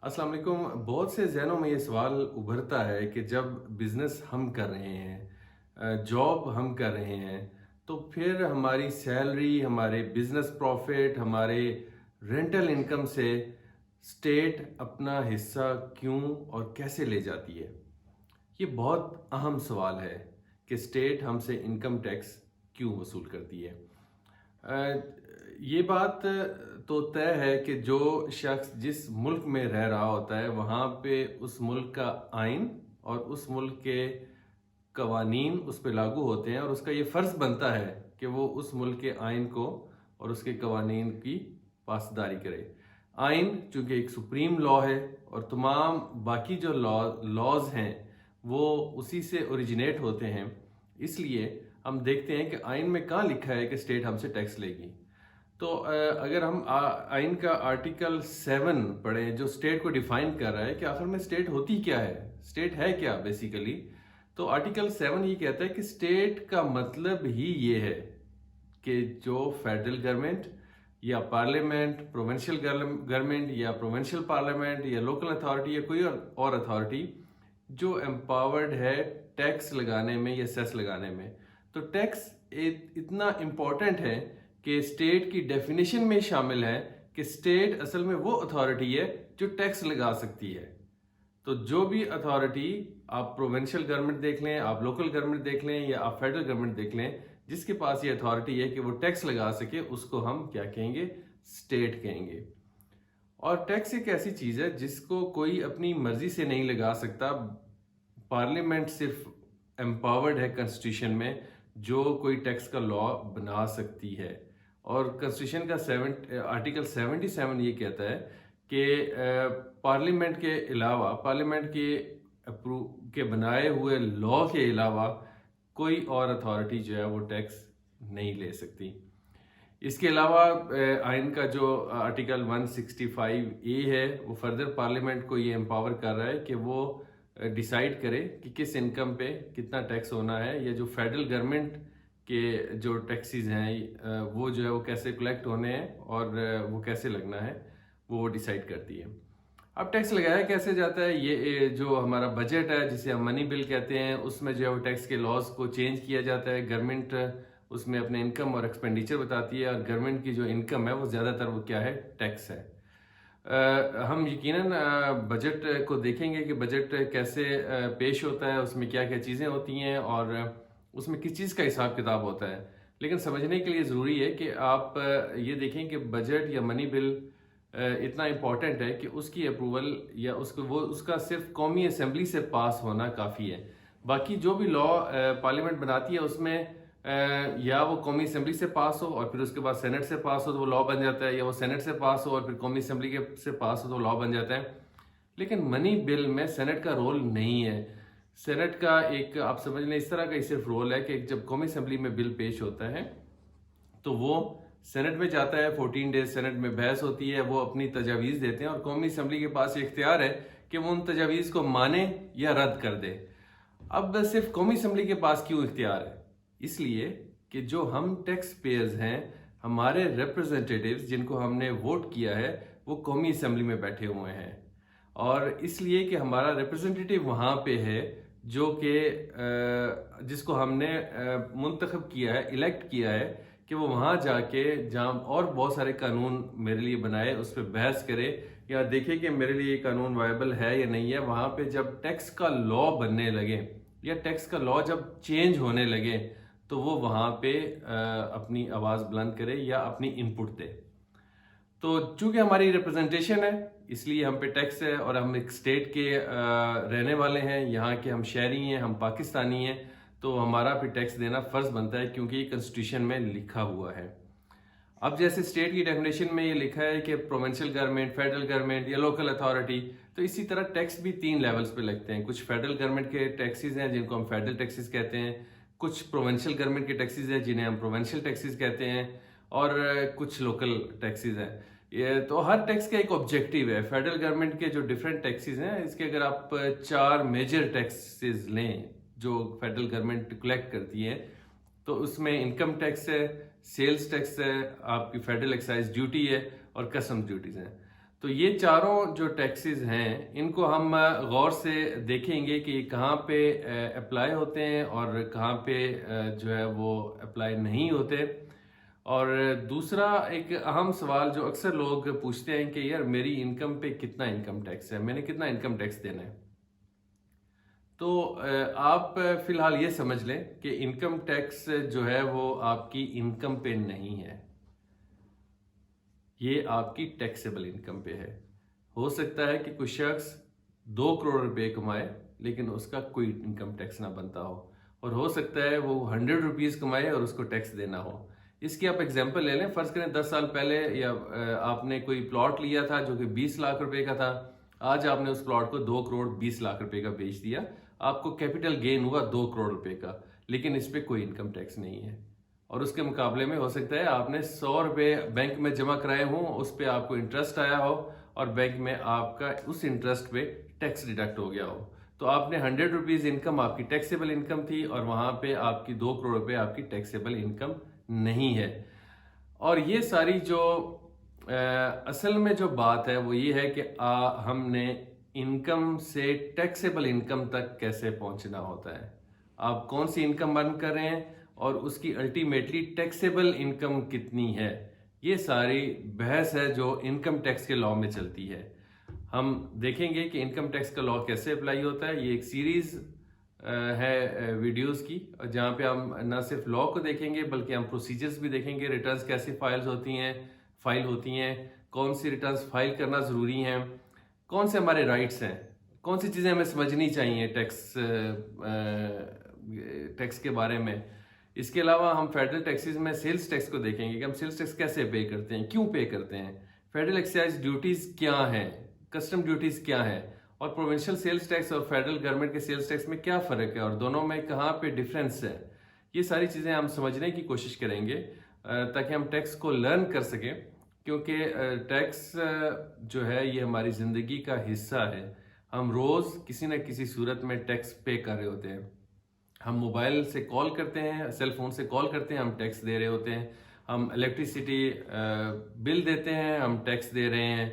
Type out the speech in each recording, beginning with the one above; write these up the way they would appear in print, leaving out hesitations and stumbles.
अस्सलाम वालेकुम। बहुत से ज़हनों में ये सवाल उभरता है कि जब बिज़नेस हम कर रहे हैं, जॉब हम कर रहे हैं, तो फिर हमारी सैलरी, हमारे बिज़नेस प्रॉफिट, हमारे रेंटल इनकम से स्टेट अपना हिस्सा क्यों और कैसे ले जाती है। ये बहुत अहम सवाल है कि स्टेट हमसे इनकम टैक्स क्यों वसूल करती है। ये बात तो तय है कि जो शख्स जिस मुल्क में रह रहा होता है वहाँ पे उस मुल्क का आइन और उस मुल्क के कवानीन उस पे लागू होते हैं और उसका ये फ़र्ज़ बनता है कि वो उस मुल्क के आइन को और उसके कवानीन की पासदारी करे। आइन चूँकि एक सुप्रीम लॉ है और तमाम बाकी जो लॉज हैं वो उसी से ओरिजिनेट होते हैं, इसलिए हम देखते हैं कि आइन में कहाँ लिखा है कि स्टेट हमसे टैक्स लेगी। तो अगर हम आइन का आर्टिकल 7 पढ़ें जो स्टेट को डिफाइन कर रहा है कि आखिर में स्टेट होती क्या है, स्टेट है क्या बेसिकली। तो आर्टिकल 7 ये कहता है कि स्टेट का मतलब ही ये है कि जो फेडरल गवर्नमेंट या पार्लियामेंट, प्रोविंशियल गवर्नमेंट या प्रोविंशियल पार्लियामेंट या लोकल अथॉरिटी या कोई और अथॉरिटी जो एम्पावर्ड है टैक्स लगाने में या सेस लगाने में। तो टैक्स इतना इम्पॉर्टेंट है कि स्टेट की डेफिनेशन में शामिल है कि स्टेट असल में वो अथॉरिटी है जो टैक्स लगा सकती है। तो जो भी अथॉरिटी, आप प्रोविंशियल गवर्नमेंट देख लें, आप लोकल गवर्नमेंट देख लें या आप फेडरल गवर्नमेंट देख लें, जिसके पास ये अथॉरिटी है कि वो टैक्स लगा सके, उसको हम क्या कहेंगे? स्टेट कहेंगे। और टैक्स एक ऐसी चीज़ है जिसको कोई अपनी मर्जी से नहीं लगा सकता। पार्लियामेंट सिर्फ एम्पावर्ड है कॉन्स्टिट्यूशन में जो कोई टैक्स का लॉ बना सकती है। और कॉन्स्टिट्यूशन का आर्टिकल 77 ये कहता है कि पार्लियामेंट के अलावा, पार्लियामेंट के अप्रूव के बनाए हुए लॉ के अलावा कोई और अथॉरिटी जो है वो टैक्स नहीं ले सकती। इसके अलावा आइन का जो आर्टिकल 165A है वो फर्दर पार्लियामेंट को ये एम्पावर कर रहा है कि वो डिसाइड करे कि किस इनकम पे कितना टैक्स होना है, या जो फेडरल गवर्नमेंट के जो टैक्सेस हैं वो जो है वो कैसे कलेक्ट होने हैं और वो कैसे लगना है वो डिसाइड करती है। अब टैक्स लगाया कैसे जाता है? ये जो हमारा बजट है जिसे हम मनी बिल कहते हैं, उसमें जो है वो टैक्स के लॉज को चेंज किया जाता है। गवर्नमेंट उसमें अपने इनकम और एक्सपेंडिचर बताती है और गवर्नमेंट की जो इनकम है वो ज़्यादातर वो क्या है? टैक्स है। हम यकीनन बजट को देखेंगे कि बजट कैसे पेश होता है, उसमें क्या क्या चीज़ें होती हैं और उसमें किस चीज़ का हिसाब किताब होता है। लेकिन समझने के लिए ज़रूरी है कि आप ये देखें कि बजट या मनी बिल इतना इम्पॉर्टेंट है कि उसकी अप्रूवल या उसका सिर्फ कौमी असेंबली से पास होना काफ़ी है। बाकी जो भी लॉ पार्लियामेंट बनाती है उसमें या वो कौमी असेंबली से पास हो और फिर उसके बाद सेनेट से पास हो तो वो लॉ बन जाता है, या वो सेनेट से पास हो और फिर कौमी असेंबली के से पास हो तो लॉ बन जाता है। लेकिन मनी बिल में सेनेट का रोल नहीं है। सेनेट का एक, आप समझ लें, इस तरह का ही सिर्फ रोल है कि जब कौमी असेंबली में बिल पेश होता है तो वो सेनेट में जाता है, 14 डेज सेनेट में बहस होती है, वो अपनी तजावीज़ देते हैं और कौमी असेंबली के पास ये इख्तियार है कि वो उन तजावीज़ को माने या रद्द कर दे। अब सिर्फ कौमी असेंबली के पास क्यों इख्तियार है? इसलिए कि जो हम टैक्स पेयर्स हैं, हमारे रिप्रेजेंटेटिव्स जिनको हमने वोट किया है वो कौमी असेंबली में बैठे हुए हैं, और इसलिए कि हमारा रिप्रेजेंटेटिव वहाँ पे है जो कि जिसको हमने मुंतखब किया है, इलेक्ट किया है कि वो वहाँ जाके जहाँ और बहुत सारे कानून मेरे लिए बनाए उस पर बहस करे या देखे कि मेरे लिए ये कानून वायबल है या नहीं है। वहाँ पे जब टैक्स का लॉ बनने लगे या टैक्स का लॉ जब चेंज होने लगे तो वो वहाँ पे अपनी आवाज़ बुलंद करे या अपनी इनपुट दे। तो चूंकि हमारी रिप्रेजेंटेशन है इसलिए हम पे टैक्स है, और हम एक स्टेट के रहने वाले हैं, यहाँ के हम शहरी हैं, हम पाकिस्तानी हैं, तो हमारा भी टैक्स देना फ़र्ज़ बनता है क्योंकि ये कॉन्स्टिट्यूशन में लिखा हुआ है। अब जैसे स्टेट की डेफिनेशन में ये लिखा है कि प्रोविंशियल गवर्नमेंट, फेडरल गवर्नमेंट या लोकल अथॉरिटी, तो इसी तरह टैक्स भी 3 लेवल्स पे लगते हैं। कुछ फेडरल गवर्नमेंट के टैक्सेस हैं जिनको हम फेडरल टैक्सेस कहते हैं, कुछ प्रोविंशियल गवर्नमेंट के टैक्सेस हैं जिन्हें हम प्रोविंशियल टैक्सेस कहते हैं, और कुछ लोकल टैक्सेस हैं। ये तो हर टैक्स का एक ऑब्जेक्टिव है। फेडरल गवर्नमेंट के जो डिफरेंट टैक्सेस हैं, इसके अगर आप 4 मेजर टैक्सेस लें जो फेडरल गवर्नमेंट कलेक्ट करती है, तो उसमें इनकम टैक्स है, सेल्स टैक्स है, आपकी फेडरल एक्साइज ड्यूटी है और कस्टम ड्यूटीज हैं। تو یہ چاروں جو ٹیکسز ہیں ان کو ہم غور سے دیکھیں گے کہ کہاں پہ اپلائی ہوتے ہیں اور کہاں پہ جو ہے وہ اپلائی نہیں ہوتے. اور دوسرا ایک اہم سوال جو اکثر لوگ پوچھتے ہیں کہ یار میری انکم پہ کتنا انکم ٹیکس ہے, میں نے کتنا انکم ٹیکس دینا ہے. تو آپ فی الحال یہ سمجھ لیں کہ انکم ٹیکس جو ہے وہ آپ کی انکم پہ نہیں ہے, یہ آپ کی ٹیکسیبل انکم پہ ہے. ہو سکتا ہے کہ کوئی شخص 2 کروڑ روپے کمائے لیکن اس کا کوئی انکم ٹیکس نہ بنتا ہو, اور ہو سکتا ہے وہ 100 روپیز کمائے اور اس کو ٹیکس دینا ہو. اس کی آپ ایگزامپل لے لیں, فرض کریں 10 سال پہلے یا آپ نے کوئی پلاٹ لیا تھا جو کہ 20 لاکھ روپے کا تھا, آج آپ نے اس پلاٹ کو 2 کروڑ 20 لاکھ روپے کا بیچ دیا, آپ کو کیپٹل گین ہوا 2 کروڑ روپے کا, لیکن اس پہ کوئی انکم ٹیکس نہیں ہے. اور اس کے مقابلے میں ہو سکتا ہے آپ نے 100 روپے بینک میں جمع کرائے ہوں, اس پہ آپ کو انٹرسٹ آیا ہو اور بینک میں آپ کا اس انٹرسٹ پہ ٹیکس ڈیڈکٹ ہو گیا ہو. تو آپ نے 100 روپیز انکم آپ کی ٹیکسیبل انکم تھی, اور وہاں پہ آپ کی 2 کروڑ روپے آپ کی ٹیکسیبل انکم نہیں ہے. اور یہ ساری جو اصل میں جو بات ہے وہ یہ ہے کہ ہم نے انکم سے ٹیکسیبل انکم تک کیسے پہنچنا ہوتا ہے, آپ کون سی انکم ارن کر رہے ہیں اور اس کی الٹیمیٹلی ٹیکسیبل انکم کتنی ہے. یہ ساری بحث ہے جو انکم ٹیکس کے لاء میں چلتی ہے. ہم دیکھیں گے کہ انکم ٹیکس کا لاء کیسے اپلائی ہوتا ہے. یہ ایک سیریز ہے ویڈیوز کی, جہاں پہ ہم نہ صرف لاء کو دیکھیں گے بلکہ ہم پروسیجرز بھی دیکھیں گے, ریٹرنز کیسی فائل ہوتی ہیں, کون سی ریٹرنز فائل کرنا ضروری ہیں, کون سے ہمارے رائٹس ہیں, کون سی چیزیں ہمیں سمجھنی چاہیے ٹیکس کے بارے میں. اس کے علاوہ ہم فیڈرل ٹیکسز میں سیلز ٹیکس کو دیکھیں گے کہ ہم سیلز ٹیکس کیسے پے کرتے ہیں, کیوں پے کرتے ہیں, فیڈرل ایکسائز ڈیوٹیز کیا ہیں, کسٹم ڈیوٹیز کیا ہیں, اور پروونشل سیلز ٹیکس اور فیڈرل گورنمنٹ کے سیلز ٹیکس میں کیا فرق ہے اور دونوں میں کہاں پہ ڈیفرنس ہے. یہ ساری چیزیں ہم سمجھنے کی کوشش کریں گے تاکہ ہم ٹیکس کو لرن کر سکیں, کیونکہ ٹیکس جو ہے یہ ہماری زندگی کا حصہ ہے. ہم روز کسی نہ کسی صورت میں ٹیکس پے کر رہے ہوتے ہیں. ہم موبائل سے کال کرتے ہیں, سیل فون سے کال کرتے ہیں, ہم ٹیکس دے رہے ہوتے ہیں. ہم الیکٹریسٹی بل دیتے ہیں, ہم ٹیکس دے رہے ہیں.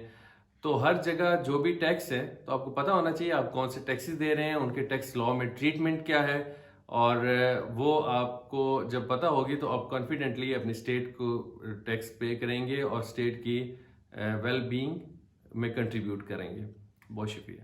تو ہر جگہ جو بھی ٹیکس ہے تو آپ کو پتہ ہونا چاہیے آپ کون سے ٹیکسز دے رہے ہیں, ان کے ٹیکس لاء میں ٹریٹمنٹ کیا ہے, اور وہ آپ کو جب پتہ ہوگی تو آپ کانفیڈنٹلی اپنی اسٹیٹ کو ٹیکس پے کریں گے اور اسٹیٹ کی ویل بینگ میں کنٹریبیوٹ کریں گے. بہت شکریہ.